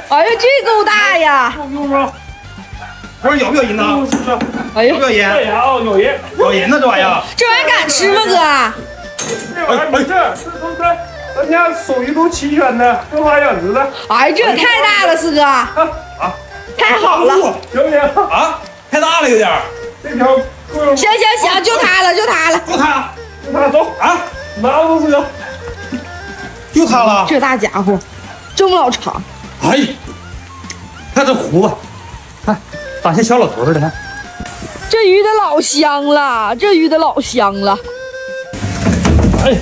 哎呀，这够大呀！有吗？不是要不要瘾呢？哎呀要不，要瘾？有瘾。要瘾呢这玩意儿。这玩意儿敢吃吗，哥？这玩意儿没事，这都是人家手艺都齐全的，各花样子的。哎，这太大了，四哥，太好了！行不行？啊，太大了有点儿。这条够行行行，就它了，就它了，就它他走啊，拿着这个。就它了。这大家伙这么老长，哎，看这胡子，看长像小老头似的。看，这鱼的老香了，这鱼的老香了。哎，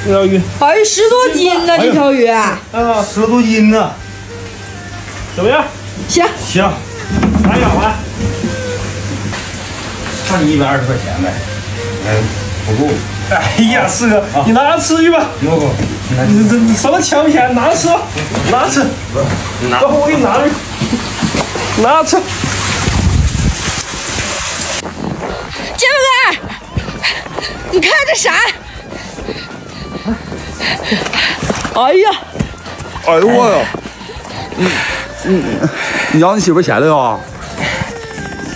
这条鱼哎，10多斤呢，这条鱼。啊，10多斤呢。怎么样？行，行，还有啊？看你120块钱呗。不够。哎呀，四哥，你拿着吃去吧。不，你什么抢不抢？拿着吃，拿着吃。拿等会我给你拿着，拿着吃。建哥，你看这闪！哎呀，哎呦我呀！你要你媳妇钱了呀？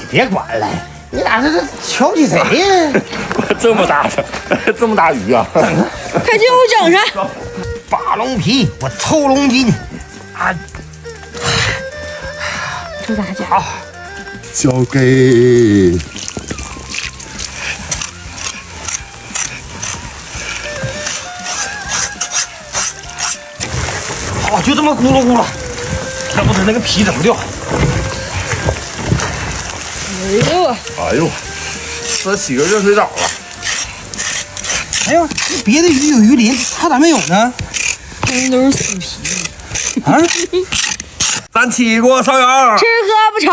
别管了，你俩这瞧起谁呀？这么大鱼啊！快进屋整上。扒龙皮，我抽龙筋。啊，这大家伙，交给哦，就这么咕噜咕噜，要不知那个皮怎么掉？哎呦，哎呦，这洗个热水澡了。哎呦，别的鱼有鱼鳞，它咋没有呢？这都是死皮，啊！咱起锅烧羊，吃喝不愁。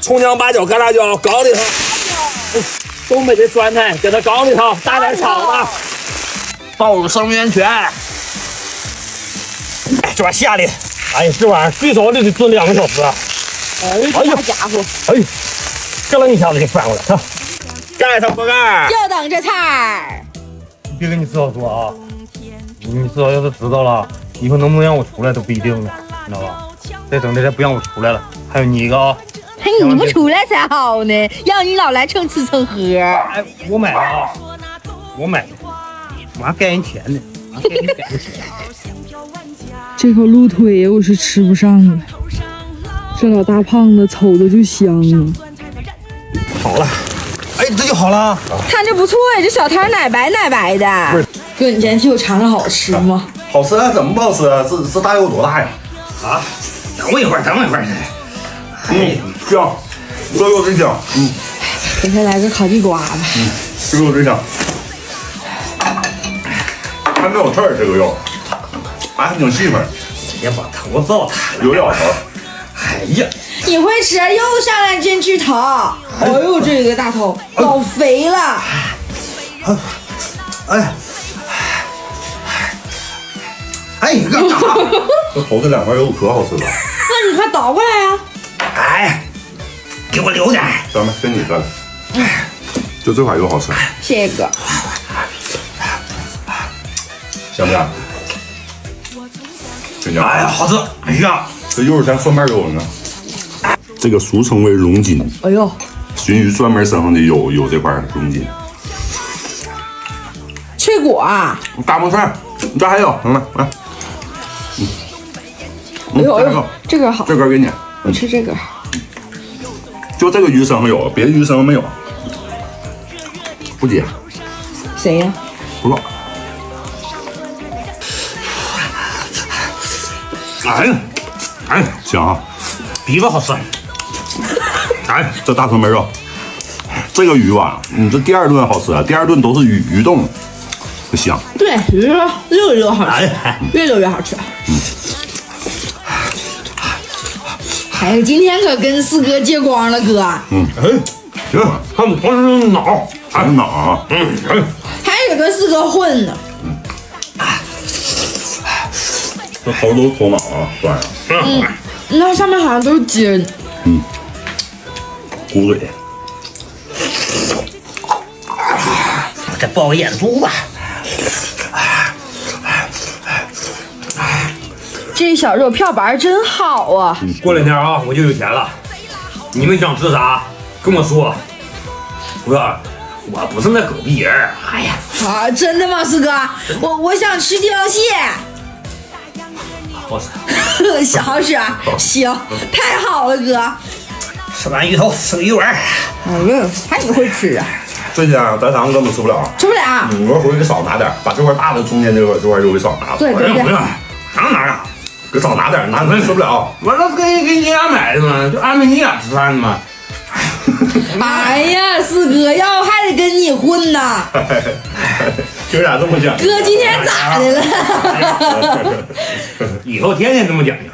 葱姜八角干辣椒搞里头，东北的酸菜给它搞里头，大点炒的，爆个生源泉。哎，这玩意下的，哎呀，这玩意儿最少得炖2个小时。哎呦，这大家伙，哎呦，咯楞一下子就翻过来，看，盖上锅盖。就等这菜儿。别跟你四嫂说啊，你四嫂要是知道了，以后能不能让我出来都不一定呢，知道吧？再整这不让我出来了。还有你一个啊，嘿，你不出来才好呢，让你老来蹭吃蹭喝。哎，我买的啊，我买的，我还该人钱呢，我还该人给的钱。这口鹿腿我是吃不上了，这老大胖子瞅着就香了。好了，哎，这就好了。看着不错呀，这小摊奶白奶白的。哥，你先替我尝尝好吃吗？好吃啊？怎么不好吃啊？这大有多大呀？啊，等我一会儿，等我一会儿。香，这个真香。给他来个烤地瓜吧。这个真香。还没有刺儿，这个肉，还挺细粉，别把头造他了。有咬头。哎呀，你会吃，又上来真巨头。哎呦，这个大头老肥了。哎，哎，你干啥？这头这2块肉可好吃了。那你快倒过来呀。哎，给我留点。咱们跟你干，就这块肉好吃，这个香不香？真香！哎呀，好吃！哎呀，这又是咱蒜瓣肉呢。这个俗称为龙筋，哎呦，鲟鱼专门身上的有这块龙筋。脆果啊！大木串，你这还有，行了，来。哎呦哎呦这个，这个好，这根给你，我吃这个。就这个鱼身上有，别的鱼身上没有。不接，谁呀？不知道。哎呀，哎，香啊！鼻子好吃。哎，这大蒜瓣肉，这个鱼吧，你这第2顿好吃啊，第2顿都是鱼冻，不香。对，鱼肉肉好吃，越肉越好吃。哎呀，今天可跟四哥借光了，哥。哎，行，他们光是脑，还有脑啊，还有跟四哥混呢。这头都是头脑啊，算上，那上面好像都是筋。糊嘴。再爆个眼珠吧。这小肉片板真好啊！过两天啊，我就有钱了。你们想吃啥，跟我说。我不是那狗逼人。哎呀，啊，真的吗，四哥？我想吃地道蟹。好吃。好吃啊！行，太好了，哥。吃完鱼头，吃鱼尾。哎呀，还你会吃啊？这些啊，咱三个根本吃不了。吃不了。我回去给少拿点，把这块大的中间这块肉给少拿。对对对。啥拿呀？给少拿点，拿咱吃不了。我这给你俩买的嘛，就安排你俩吃饭的嘛。哎呀，四哥，要不还得跟你混呢。哥俩这么讲究。哥今天咋的了？以后天天这么讲究。